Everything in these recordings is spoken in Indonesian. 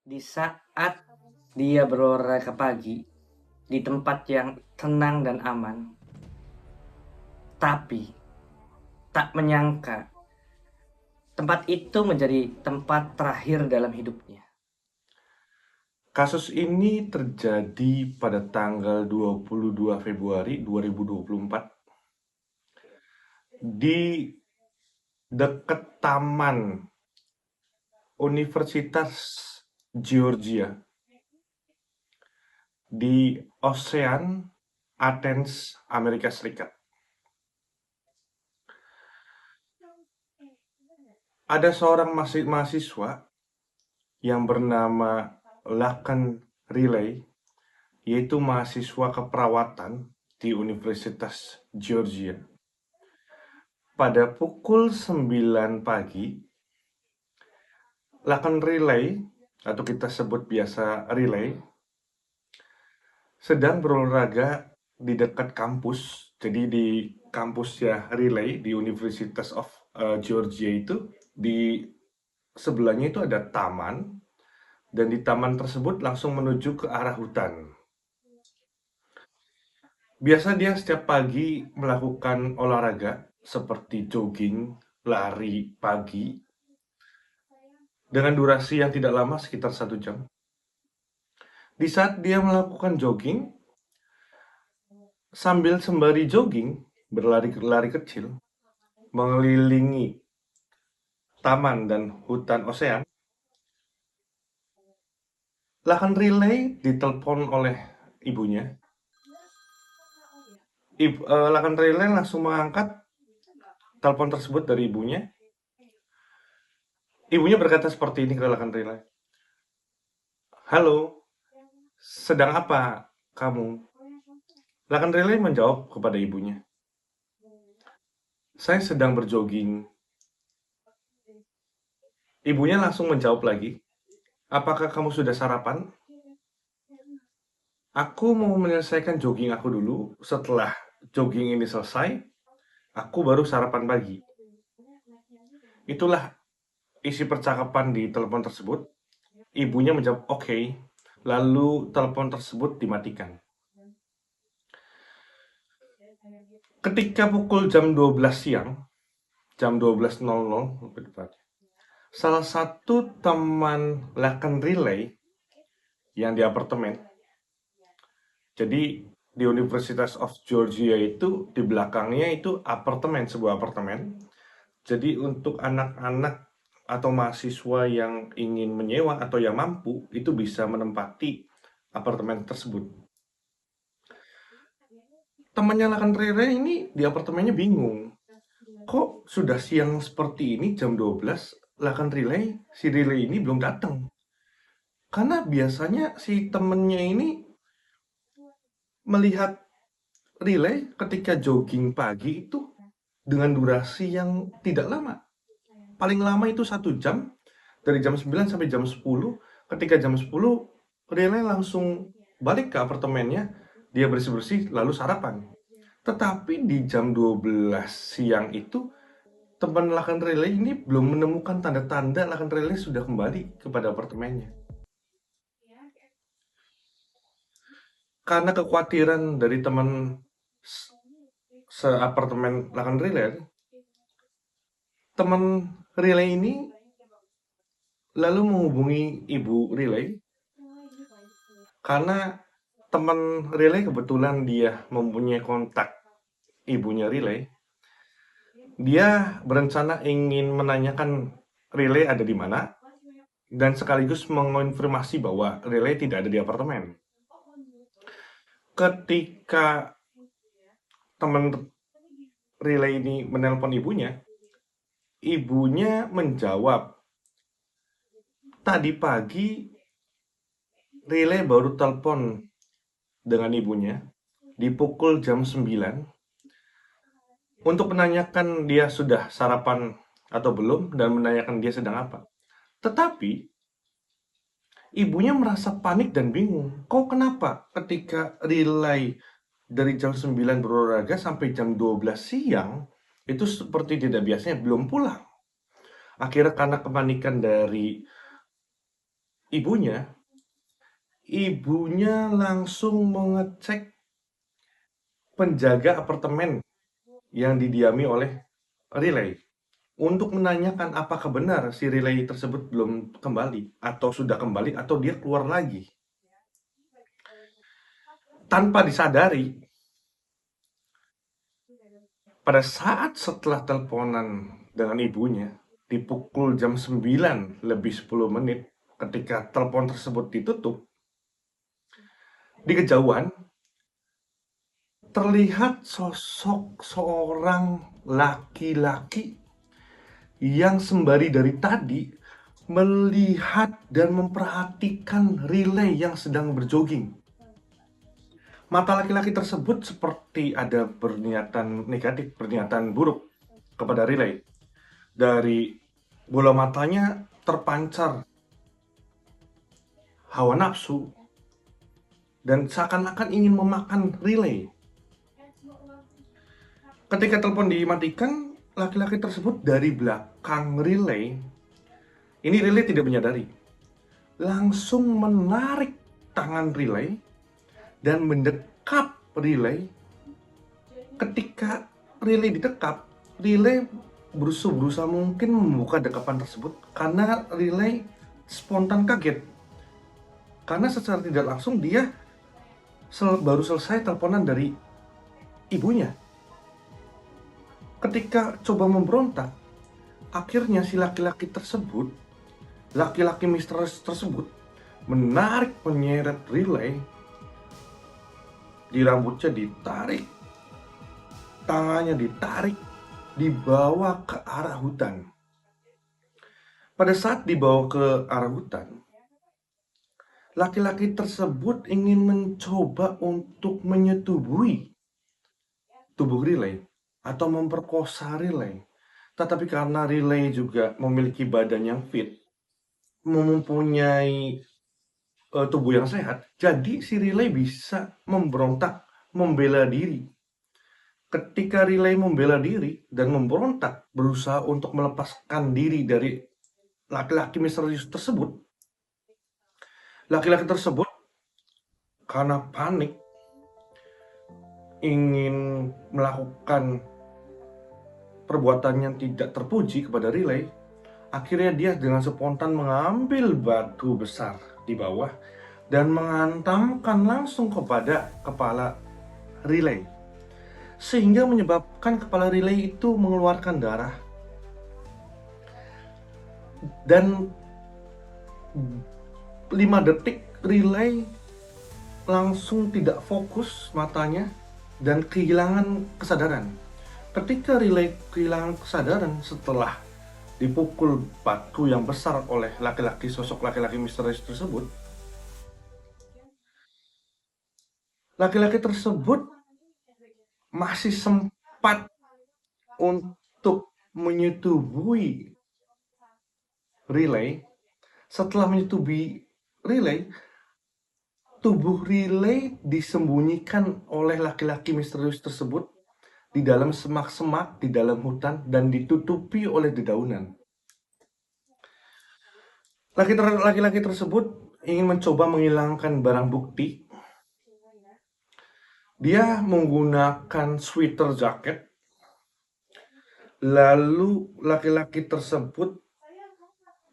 Di saat dia berolahraga pagi di tempat yang tenang dan aman, tapi tak menyangka tempat itu menjadi tempat terakhir dalam hidupnya. Kasus ini terjadi pada tanggal 22 Februari 2024 di dekat Taman Universitas Georgia di Ocean, Athens, Amerika Serikat. Ada seorang mahasiswa yang bernama Laken Riley, yaitu mahasiswa keperawatan di Universitas Georgia. Pada pukul 9 pagi, Laken Riley, atau kita sebut biasa Riley, sedang berolahraga di dekat kampus. Jadi di kampus ya Riley di Universitas of Georgia itu, di sebelahnya itu ada taman, dan di taman tersebut langsung menuju ke arah hutan. Biasa dia setiap pagi melakukan olahraga seperti jogging, lari pagi, dengan durasi yang tidak lama, sekitar 1 jam. Di saat dia melakukan jogging, sambil sembari jogging, berlari-lari kecil, mengelilingi taman dan hutan osean, Lakan Relay ditelepon oleh ibunya. Lakan Relay langsung mengangkat telepon tersebut dari ibunya. Ibunya berkata seperti ini ke Lakan Relay. Halo, sedang apa kamu? Lakan Relay menjawab kepada ibunya. Saya sedang berjogging. Ibunya langsung menjawab lagi. Apakah kamu sudah sarapan? Aku mau menyelesaikan jogging aku dulu. Setelah jogging ini selesai, aku baru sarapan pagi. Itulah isi percakapan di telepon tersebut. Ibunya menjawab oke, lalu telepon tersebut dimatikan. Ketika pukul jam 12 siang, jam 12.00 lebih tepatnya, salah satu teman Laken Relay yang di apartemen, jadi di Universitas of Georgia itu di belakangnya itu apartemen, sebuah apartemen. Jadi untuk anak-anak atau mahasiswa yang ingin menyewa atau yang mampu itu bisa menempati apartemen tersebut. Temannya Lakan Rere ini di apartemennya bingung. Kok sudah siang seperti ini jam 12, Lakan Relay, si Relay ini belum datang. Karena biasanya si temennya ini melihat Relay ketika jogging pagi itu dengan durasi yang tidak lama. Paling lama itu 1 jam, dari jam 9 sampai jam 10. Ketika jam 10, Relay langsung balik ke apartemennya, dia bersih-bersih lalu sarapan. Tetapi di jam 12 siang itu, teman Lakan Relay ini belum menemukan tanda-tanda Lakan Relay sudah kembali kepada apartemennya. Karena kekhawatiran dari teman seapartemen Lakan Relay, teman Relay ini lalu menghubungi ibu Relay karena teman Relay kebetulan dia mempunyai kontak ibunya Relay. Dia berencana ingin menanyakan Relay ada di mana dan sekaligus mengonfirmasi bahwa Relay tidak ada di apartemen. Ketika teman Relay ini menelpon ibunya, ibunya menjawab, tadi pagi Relay baru telepon dengan ibunya di pukul jam 9 untuk menanyakan dia sudah sarapan atau belum dan menanyakan dia sedang apa. Tetapi ibunya merasa panik dan bingung. Kok kenapa ketika Relay dari jam 9 berolahraga sampai jam 12 siang itu seperti tidak biasanya belum pulang. Akhirnya karena kepanikan dari ibunya langsung mengecek penjaga apartemen yang didiami oleh Riley untuk menanyakan apakah benar si Riley tersebut belum kembali, atau sudah kembali, atau dia keluar lagi. Tanpa disadari, pada saat setelah teleponan dengan ibunya, di pukul jam 9 lebih 10 menit, ketika telepon tersebut ditutup, di kejauhan terlihat sosok seorang laki-laki yang sembari dari tadi melihat dan memperhatikan Riley yang sedang berjoging. Mata laki-laki tersebut seperti ada berniatan negatif, berniatan buruk kepada Riley. Dari bola matanya terpancar hawa nafsu dan seakan-akan ingin memakan Riley. Ketika telepon dimatikan, laki-laki tersebut dari belakang Riley, ini Riley tidak menyadari, langsung menarik tangan Riley dan mendekap Riley. Ketika Riley didekap, Riley berusaha mungkin membuka dekapan tersebut karena Riley spontan kaget. Karena secara tidak langsung dia baru selesai teleponan dari ibunya. Ketika coba memberontak, akhirnya si laki-laki misterius tersebut menyeret Riley, di rambutnya ditarik, tangannya ditarik, dibawa ke arah hutan. Pada saat dibawa ke arah hutan, laki-laki tersebut ingin mencoba untuk menyetubuhi tubuh Riley atau memperkosa Riley. Tetapi karena Riley juga memiliki badan yang fit, mempunyai tubuh yang sehat, jadi si Riley bisa memberontak, membela diri. Ketika Riley membela diri dan memberontak, berusaha untuk melepaskan diri dari laki-laki misterius tersebut, laki-laki tersebut karena panik ingin melakukan perbuatan yang tidak terpuji kepada Riley. Akhirnya dia dengan spontan mengambil batu besar di bawah dan menghantamkan langsung kepada kepala Riley, sehingga menyebabkan kepala Riley itu mengeluarkan darah. Dan 5 detik Riley langsung tidak fokus matanya dan kehilangan kesadaran. Ketika Riley kehilangan kesadaran setelah dipukul batu yang besar oleh sosok laki-laki misterius tersebut, laki-laki tersebut masih sempat untuk menyetubuhi Riley. Setelah menyetubuhi Riley, tubuh Riley disembunyikan oleh laki-laki misterius tersebut di dalam semak-semak, di dalam hutan, dan ditutupi oleh dedaunan. Laki-laki tersebut ingin mencoba menghilangkan barang bukti. Dia menggunakan sweater jaket. Lalu laki-laki tersebut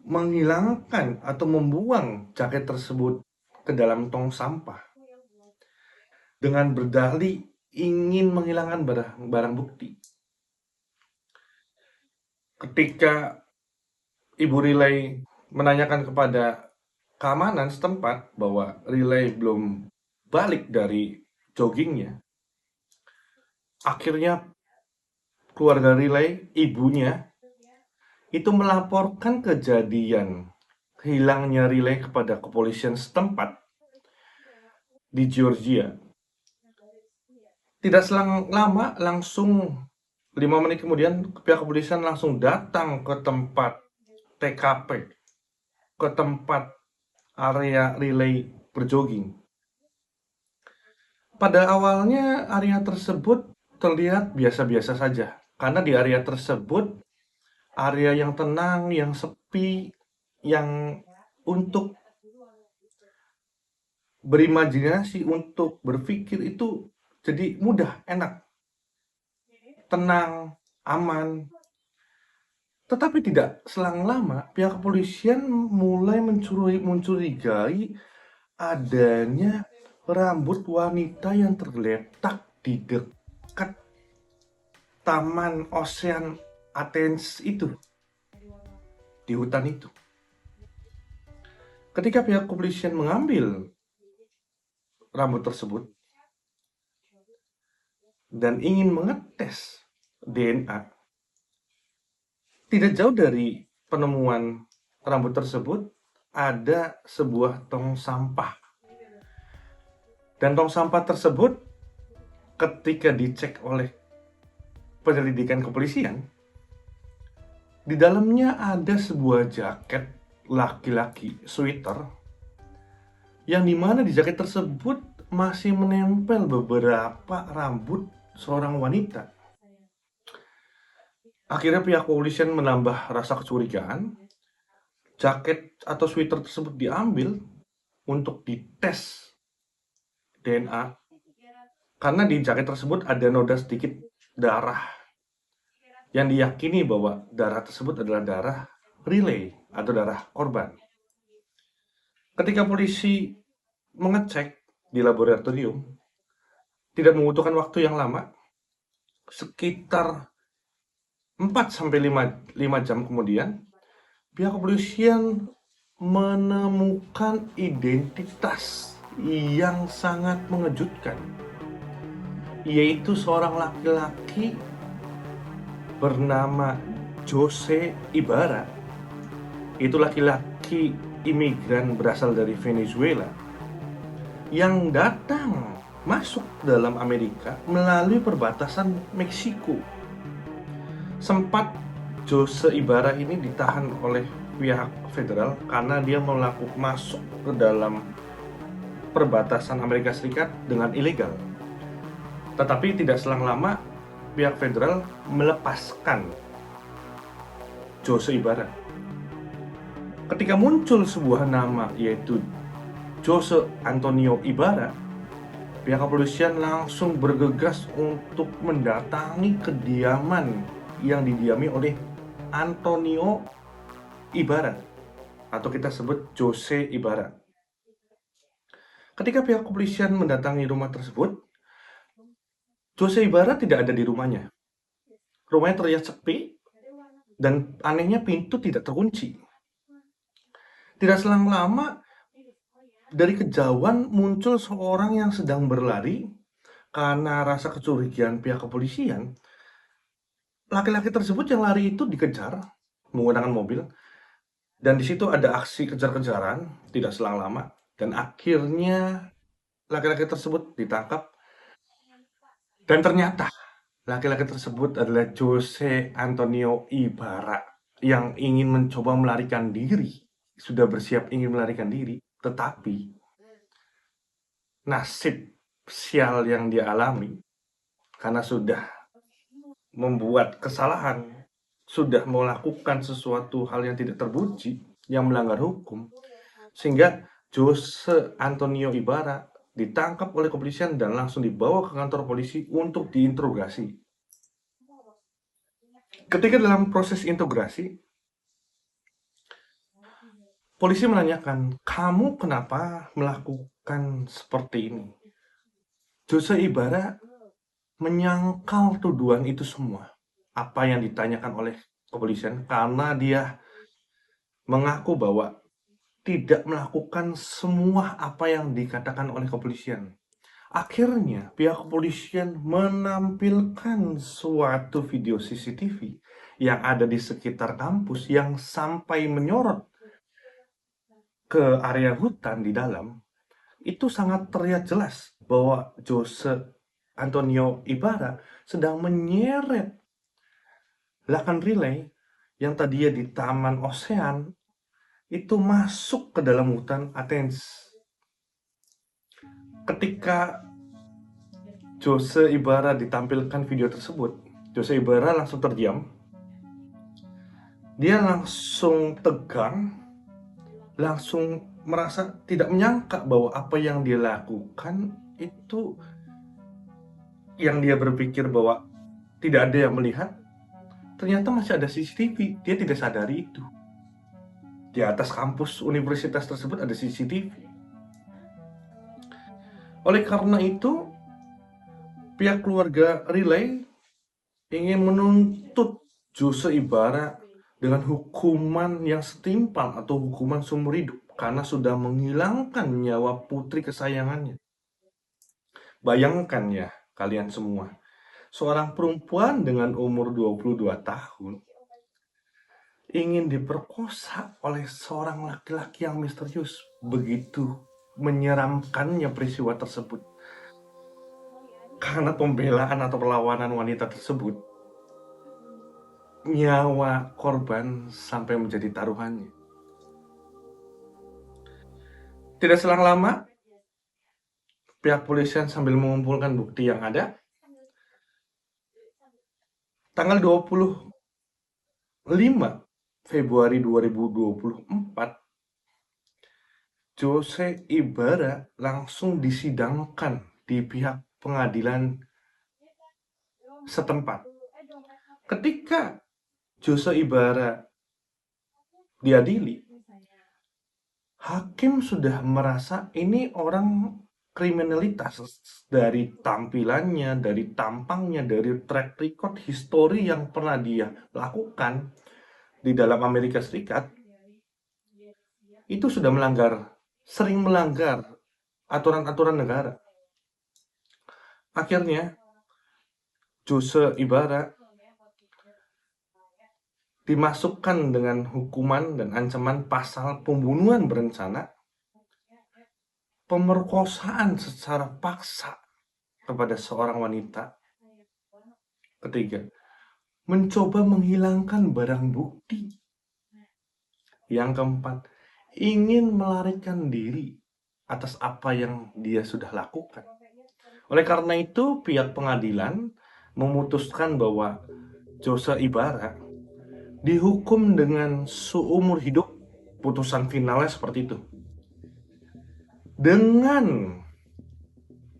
menghilangkan atau membuang jaket tersebut ke dalam tong sampah dengan berdalih ingin menghilangkan barang bukti. Ketika Ibu Riley menanyakan kepada keamanan setempat bahwa Riley belum balik dari joggingnya, akhirnya keluarga Riley, ibunya, itu melaporkan kejadian hilangnya Riley kepada kepolisian setempat di Georgia. Tidak selang lama, langsung 5 menit kemudian, pihak kepolisian langsung datang ke tempat TKP, ke tempat area Riley berjoging. Pada awalnya area tersebut terlihat biasa-biasa saja, karena di area tersebut area yang tenang, yang sepi, yang untuk berimajinasi, untuk berpikir itu jadi mudah, enak, tenang, aman. Tetapi tidak selang lama, pihak kepolisian mulai mencurigai adanya rambut wanita yang tergeletak di dekat Taman Ocean Athens itu, di hutan itu. Ketika pihak kepolisian mengambil rambut tersebut dan ingin mengetes DNA, tidak jauh dari penemuan rambut tersebut ada sebuah tong sampah. Dan tong sampah tersebut ketika dicek oleh penyelidikan kepolisian, di dalamnya ada sebuah jaket laki-laki, sweater, yang dimana di jaket tersebut masih menempel beberapa rambut seorang wanita. Akhirnya pihak kepolisian menambah rasa kecurigaan. Jaket atau sweater tersebut diambil untuk dites DNA, karena di jaket tersebut ada noda sedikit darah yang diyakini bahwa darah tersebut adalah darah Riley atau darah korban. Ketika polisi mengecek di laboratorium, tidak membutuhkan waktu yang lama, sekitar 4-5 jam kemudian, pihak kepolisian menemukan identitas yang sangat mengejutkan, yaitu seorang laki-laki bernama Jose Ibarra. Itu laki-laki imigran berasal dari Venezuela yang datang masuk dalam Amerika melalui perbatasan Meksiko. Sempat Jose Ibarra ini ditahan oleh pihak federal karena dia masuk ke dalam perbatasan Amerika Serikat dengan ilegal. Tetapi tidak selang lama pihak federal melepaskan Jose Ibarra. Ketika muncul sebuah nama yaitu Jose Antonio Ibarra, pihak kepolisian langsung bergegas untuk mendatangi kediaman yang didiami oleh Antonio Ibarra, atau kita sebut Jose Ibarra. Ketika pihak kepolisian mendatangi rumah tersebut, Jose Ibarra tidak ada di rumahnya. Rumahnya terlihat sepi dan anehnya pintu tidak terkunci. Tidak selang lama, dari kejauhan muncul seorang yang sedang berlari. Karena rasa kecurigaan pihak kepolisian, laki-laki tersebut yang lari itu dikejar menggunakan mobil, dan di situ ada aksi kejar-kejaran tidak selang lama, dan akhirnya laki-laki tersebut ditangkap. Dan ternyata laki-laki tersebut adalah Jose Antonio Ibarra yang ingin mencoba melarikan diri, sudah bersiap ingin melarikan diri, tetapi nasib sial yang dia alami karena sudah membuat kesalahan, sudah melakukan sesuatu hal yang tidak terpuji, yang melanggar hukum, sehingga Jose Antonio Ibarra ditangkap oleh kepolisian dan langsung dibawa ke kantor polisi untuk diinterogasi. Ketika dalam proses interogasi, polisi menanyakan, "Kamu kenapa melakukan seperti ini?" Jose Ibarra menyangkal tuduhan itu semua, apa yang ditanyakan oleh kepolisian, karena dia mengaku bahwa tidak melakukan semua apa yang dikatakan oleh kepolisian. Akhirnya pihak kepolisian menampilkan suatu video CCTV yang ada di sekitar kampus yang sampai menyorot ke area hutan di dalam. Itu sangat terlihat jelas bahwa Jose Antonio Ibarra sedang menyeret Lakan Riley yang tadinya di Taman Ocean itu masuk ke dalam hutan Athens. Ketika Jose Ibarra ditampilkan video tersebut, Jose Ibarra langsung terdiam. Dia langsung tegang, langsung merasa tidak menyangka bahwa apa yang dia lakukan itu, yang dia berpikir bahwa tidak ada yang melihat, ternyata masih ada CCTV. Dia tidak sadari itu. Di atas kampus universitas tersebut ada CCTV. Oleh karena itu, pihak keluarga Riley ingin menuntut Jose Ibarra dengan hukuman yang setimpal atau hukuman seumur hidup karena sudah menghilangkan nyawa putri kesayangannya. Bayangkan ya kalian semua, seorang perempuan dengan umur 22 tahun ingin diperkosa oleh seorang laki-laki yang misterius. Begitu menyeramkannya peristiwa tersebut. Karena pembelaan atau perlawanan wanita tersebut, nyawa korban sampai menjadi taruhannya. Tidak selang lama, pihak polisian sambil mengumpulkan bukti yang ada, tanggal 25 Februari 2024, Jose Ibarra langsung disidangkan di pihak pengadilan setempat. Ketika Jose Ibarra diadili, hakim sudah merasa ini orang kriminalitas dari tampilannya, dari tampangnya, dari track record history yang pernah dia lakukan di dalam Amerika Serikat, itu sudah sering melanggar aturan-aturan negara. Akhirnya Jose Ibarra dimasukkan dengan hukuman dan ancaman pasal pembunuhan berencana, pemerkosaan secara paksa kepada seorang wanita. Ketiga, mencoba menghilangkan barang bukti. Yang keempat, ingin melarikan diri atas apa yang dia sudah lakukan. Oleh karena itu, pihak pengadilan memutuskan bahwa Jose Ibarra dihukum dengan seumur hidup. Putusan finalnya seperti itu. Dengan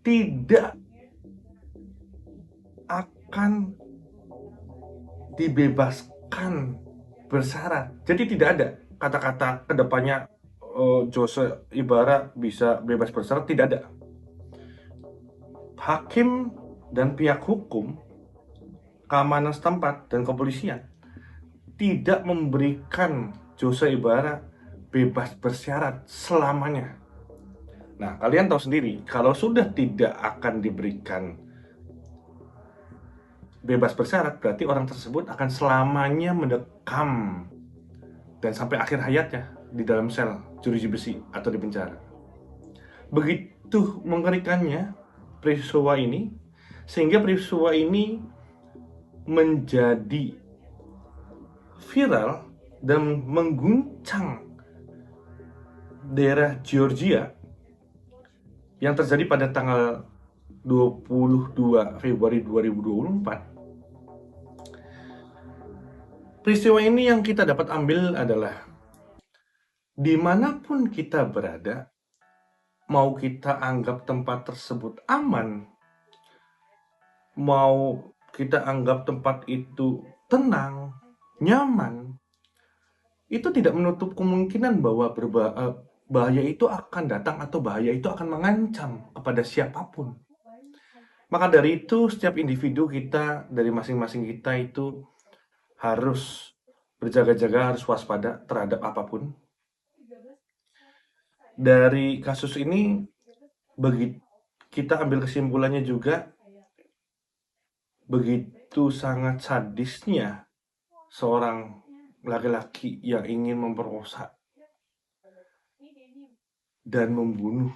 tidak akan dibebaskan bersyarat. Jadi tidak ada kata-kata kedepannya Jose Ibarra bisa bebas bersyarat, tidak ada. Hakim dan pihak hukum, keamanan setempat dan kepolisian tidak memberikan Jose Ibarra bebas bersyarat selamanya. Nah, kalian tahu sendiri, kalau sudah tidak akan diberikan bebas bersyarat, berarti orang tersebut akan selamanya mendekam dan sampai akhir hayatnya di dalam sel jeruji besi atau di penjara. Begitu mengerikannya peristiwa ini, sehingga peristiwa ini menjadi viral dan mengguncang daerah Georgia yang terjadi pada tanggal 22 Februari 2024. Peristiwa ini yang kita dapat ambil adalah dimanapun kita berada, mau kita anggap tempat tersebut aman, mau kita anggap tempat itu tenang, nyaman, itu tidak menutup kemungkinan bahwa bahaya itu akan datang atau bahaya itu akan mengancam kepada siapapun. Maka dari itu, setiap individu kita, dari masing-masing kita itu harus berjaga-jaga, harus waspada terhadap apapun. Dari kasus ini, kita ambil kesimpulannya juga, begitu sangat sadisnya seorang laki-laki yang ingin memperkosa dan membunuh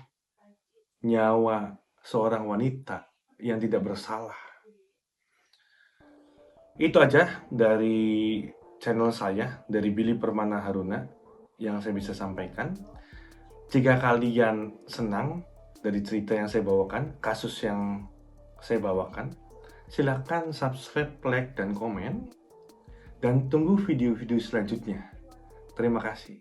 nyawa seorang wanita yang tidak bersalah. Itu aja dari channel saya, dari Billy Permana Haruna, yang saya bisa sampaikan. Jika kalian senang dari cerita yang saya bawakan, kasus yang saya bawakan, silakan subscribe, like, dan komen. Dan tunggu video-video selanjutnya. Terima kasih.